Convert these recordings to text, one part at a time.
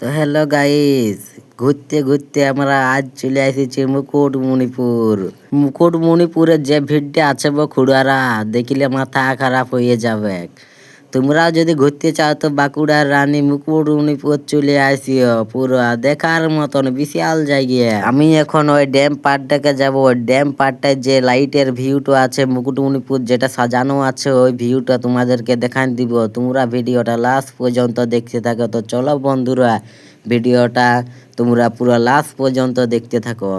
তো hello guys, ঘুরতে ঘুরতে আমরা আজ চলে এসেছি মুকুটমণিপুর। মুকুটমণিপুরের যে ভিড়টা আছে বখুড়ারা দেখিলে মাথা খারাপ হয়ে যাবে। তোমরাও যদি ঘুরতে চাও তো বাঁকুড়ার রানী মুকুটমণিপুর চলে আসিও। পুরো দেখার মতন বিশাল জায়গা। আমি এখন ওই ড্যাম পার্কটাকে যাব। ওই ড্যাম পার্কটায় যে লাইটের ভিউটা আছে মুকুটমণিপুর যেটা সাজানো আছে, ওই ভিউটা তোমাদেরকে দেখান দিব। তোমরা ভিডিওটা লাস্ট পর্যন্ত দেখতে থাকো। তো চলো বন্ধুরা, ভিডিওটা তোমরা পুরো লাস্ট পর্যন্ত দেখতে থাকো।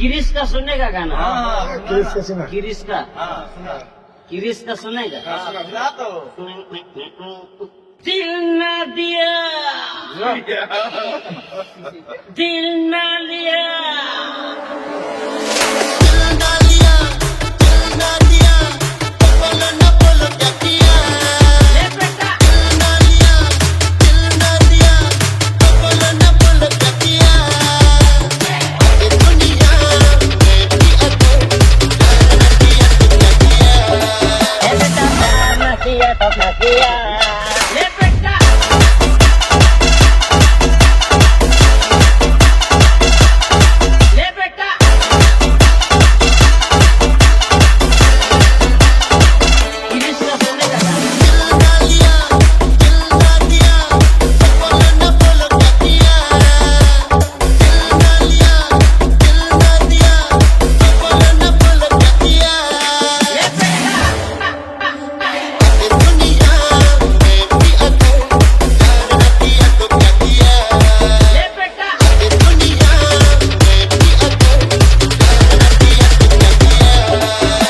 किरिस का सुनेगा गाना? किरिस का सुना? किरिस का किरिस का सुनेगा? सुना तो दिल ना दिया, दिल ना लिया, ले बेटा ले बेटा प्यार ना किया तो क्या किया? ले बेटा ले बेटा किरिस का सुनेगा गाना? ले बेटा ले बेटा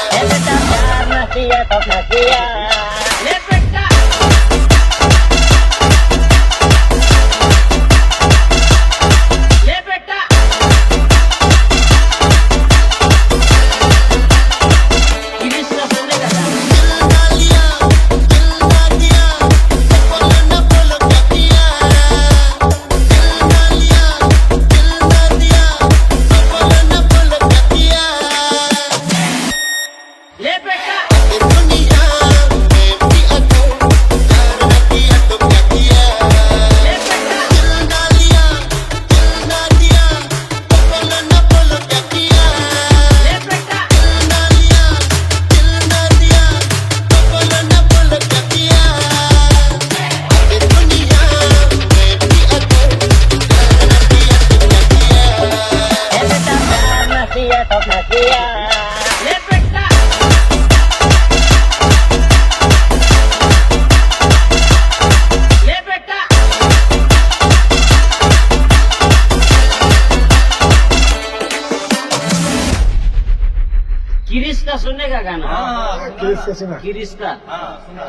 ले बेटा प्यार ना किया तो क्या किया? ले बेटा ले बेटा किरिस का सुनेगा गाना? ले बेटा ले बेटा ले बेटा ले बेटा प्यार ना किया तो क्या किया? ले बेटा ले बेटा किरिस का सुनेगा गाना? किरिस का सुना? किरिस का सुना